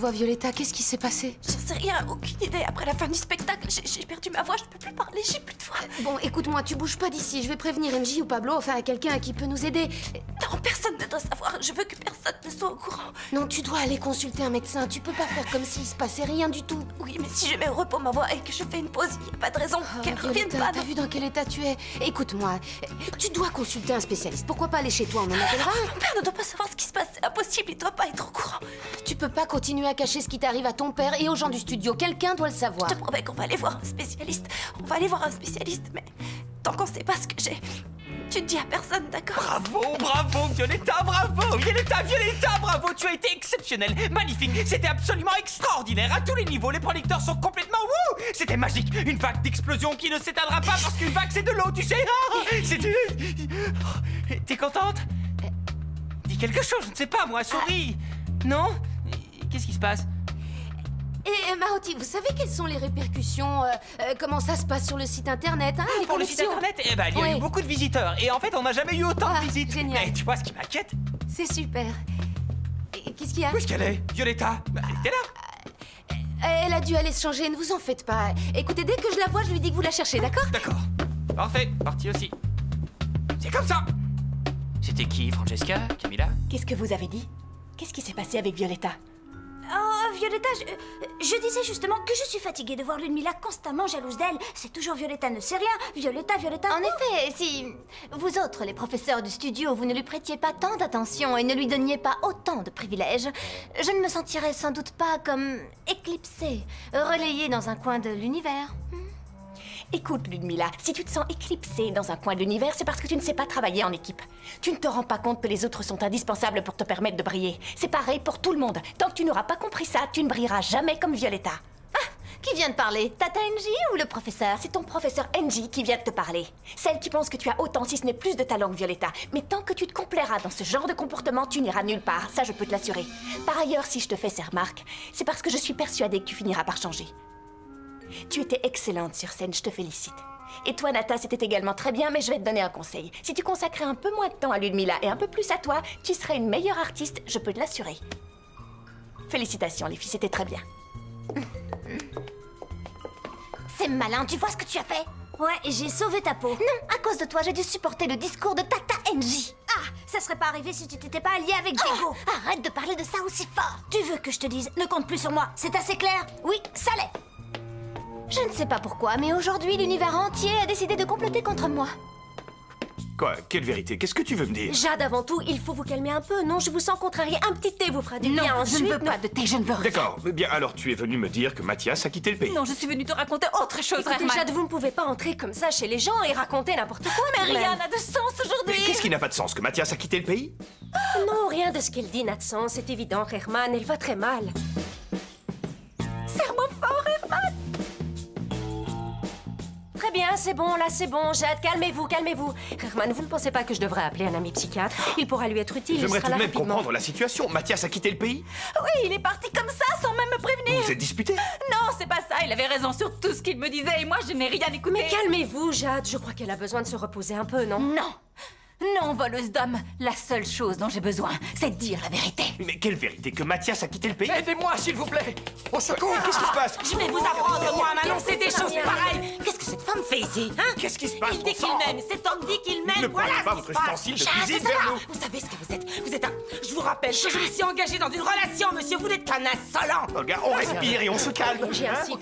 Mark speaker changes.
Speaker 1: voix, Violetta. Qu'est-ce qui s'est passé?
Speaker 2: J'en sais rien, aucune idée. Après la fin du spectacle, j'ai perdu ma voix, je peux plus parler, j'ai plus de voix.
Speaker 1: Bon, écoute-moi, tu bouges pas d'ici. Je vais prévenir MJ ou Pablo, enfin à quelqu'un qui peut nous aider.
Speaker 2: Non, personne ne doit savoir. Je veux que personne ne soit au courant.
Speaker 1: Non, tu dois aller consulter un médecin. Tu peux pas faire comme s'il se passait rien du tout.
Speaker 2: Oui, mais si je mets au repos ma voix et que je fais une pause, il n'y a pas de raison qu'elle revienne
Speaker 1: Violetta,
Speaker 2: pas.
Speaker 1: t'as vu dans quel état tu es? Écoute-moi, tu dois consulter un spécialiste. Pourquoi pas aller chez toi? On en appellera un.
Speaker 2: Mon père ne doit pas savoir ce qui se passe, c'est impossible, il doit pas être au courant.
Speaker 1: Tu peux pas continuer à cacher ce qui t'arrive à ton père et aux gens du studio. Quelqu'un doit le savoir.
Speaker 2: Je te promets qu'on va aller voir un spécialiste. On va aller voir un spécialiste, mais tant qu'on sait pas ce que j'ai, tu ne dis à personne, d'accord?
Speaker 3: Bravo, bravo, Violetta, bravo! Violetta, Violetta, bravo! Tu as été exceptionnelle, magnifique, c'était absolument extraordinaire à tous les niveaux. Les producteurs sont complètement wouh! C'était magique, une vague d'explosion qui ne s'éteindra pas parce qu'une vague c'est de l'eau, tu sais! Ah, c'est du... T'es contente? Dis quelque chose, je ne sais pas moi, souris! Non? Qu'est-ce qui se passe?
Speaker 1: Et Mahotti, vous savez quelles sont les répercussions comment ça se passe sur le site internet, hein, les
Speaker 3: Pour le site
Speaker 1: connexions?
Speaker 3: internet, eh ben, il y a eu beaucoup de visiteurs. Et en fait, on n'a jamais eu autant de visites.
Speaker 1: Génial.
Speaker 3: Mais tu vois, ce qui m'inquiète...
Speaker 1: C'est super. Et qu'est-ce qu'il y a?
Speaker 3: Où est-ce qu'elle est? Violetta? Elle était là.
Speaker 1: Elle a dû aller se changer, ne vous en faites pas. Écoutez, dès que je la vois, je lui dis que vous la cherchez, d'accord?
Speaker 3: D'accord. Parfait. Parti aussi. C'est comme ça. C'était qui, Francesca? Camilla?
Speaker 2: Qu'est-ce que vous avez dit? Qu'est-ce qui s'est passé avec Violetta? Oh, Violetta, je disais justement que je suis fatiguée de voir Ludmilla constamment jalouse d'elle. C'est toujours Violetta ne sait rien. Violetta, Violetta...
Speaker 4: En effet, si vous autres, les professeurs du studio, vous ne lui prêtiez pas tant d'attention et ne lui donniez pas autant de privilèges, je ne me sentirais sans doute pas comme éclipsée, relayée dans un coin de l'univers.
Speaker 2: Écoute, Ludmilla, si tu te sens éclipsée dans un coin de l'univers, c'est parce que tu ne sais pas travailler en équipe. Tu ne te rends pas compte que les autres sont indispensables pour te permettre de briller. C'est pareil pour tout le monde. Tant que tu n'auras pas compris ça, tu ne brilleras jamais comme Violetta.
Speaker 4: Qui vient de parler? Tata NJ ou le professeur?
Speaker 2: C'est ton professeur NJ qui vient de te parler. Celle qui pense que tu as autant, si ce n'est plus de talent que Violetta. Mais tant que tu te complairas dans ce genre de comportement, tu n'iras nulle part. Ça, je peux te l'assurer. Par ailleurs, si je te fais ces remarques, c'est parce que je suis persuadée que tu finiras par changer. Tu étais excellente sur scène, je te félicite. Et toi, Nata, c'était également très bien, mais je vais te donner un conseil. Si tu consacrais un peu moins de temps à Ludmilla et un peu plus à toi, tu serais une meilleure artiste, je peux te l'assurer. Félicitations, les filles, c'était très bien.
Speaker 4: C'est malin, tu vois ce que tu as fait?
Speaker 5: Ouais, j'ai sauvé ta peau.
Speaker 4: Non, à cause de toi, j'ai dû supporter le discours de Tata NJ.
Speaker 5: Ah, ça serait pas arrivé si tu t'étais pas allié avec Diego.
Speaker 4: Arrête de parler de ça aussi fort.
Speaker 5: Tu veux que je te dise, ne compte plus sur moi. C'est assez clair? Oui, ça l'est.
Speaker 4: Je ne sais pas pourquoi, mais aujourd'hui, l'univers entier a décidé de comploter contre moi.
Speaker 6: Quoi? Quelle vérité? Qu'est-ce que tu veux me dire?
Speaker 5: Jade, avant tout, il faut vous calmer un peu. Non, je vous sens contrarié. Un petit thé vous fera du bien.
Speaker 2: Non, je
Speaker 5: Ensuite,
Speaker 2: ne veux pas de thé, je ne veux rien.
Speaker 6: D'accord, bien alors tu es venu me dire que Mathias a quitté le pays.
Speaker 2: Non, je suis venue te raconter autre chose,
Speaker 5: Écoutez,
Speaker 2: Herman.
Speaker 5: Jade, vous ne pouvez pas entrer comme ça chez les gens et raconter n'importe quoi.
Speaker 2: Mais
Speaker 5: tout de
Speaker 2: rien
Speaker 5: même.
Speaker 2: n'a de sens
Speaker 6: Mais
Speaker 2: aujourd'hui.
Speaker 6: qu'est-ce qui n'a pas de sens? Que Mathias a quitté le pays?
Speaker 5: Non, rien de ce qu'elle dit n'a de sens. C'est évident, Herman. Elle va très mal.
Speaker 2: Serre-moi fort, Herman.
Speaker 5: Très bien, c'est bon, là, c'est bon. Jade, calmez-vous, calmez-vous. Herman, vous ne pensez pas que je devrais appeler un ami psychiatre? Il pourra lui être utile. Il
Speaker 6: J'aimerais
Speaker 5: sera
Speaker 6: tout de
Speaker 5: là
Speaker 6: même
Speaker 5: rapidement.
Speaker 6: comprendre la situation. Mathias a quitté le pays?
Speaker 2: Oui, il est parti comme ça, sans même me prévenir.
Speaker 6: Vous vous êtes disputé?
Speaker 2: Non, c'est pas ça. Il avait raison sur tout ce qu'il me disait et moi, je n'ai rien écouté.
Speaker 5: Mais calmez-vous, Jade. Je crois qu'elle a besoin de se reposer un peu, non?
Speaker 2: Non. Non, voleuse d'hommes. La seule chose dont j'ai besoin, c'est de dire la vérité.
Speaker 6: Mais quelle vérité? Que Mathias a quitté le pays?
Speaker 3: Aidez-moi, s'il vous plaît.
Speaker 6: Au secours! Qu'est-ce qui se passe?
Speaker 2: Je vais vous apprendre, moi, à m'annoncer des choses pareilles. Qu'est-ce que cette femme fait ici, hein?
Speaker 6: Qu'est-ce qui se passe?
Speaker 2: Il dit
Speaker 6: bon
Speaker 2: qu'il
Speaker 6: sang?
Speaker 2: m'aime. Cet homme dit qu'il m'aime.
Speaker 6: Ne
Speaker 2: Voilà
Speaker 6: pointez pas
Speaker 2: ce qui
Speaker 6: votre
Speaker 2: se passe.
Speaker 6: ustensile de
Speaker 2: Jade,
Speaker 6: cuisine
Speaker 2: ça
Speaker 6: vers
Speaker 2: va.
Speaker 6: nous.
Speaker 2: Vous savez ce que vous êtes. Vous êtes un... Je vous rappelle que je me suis engagée dans une relation, monsieur. Vous n'êtes qu'un insolent.
Speaker 6: Regarde, on respire et on se calme.
Speaker 5: J'ai un signe.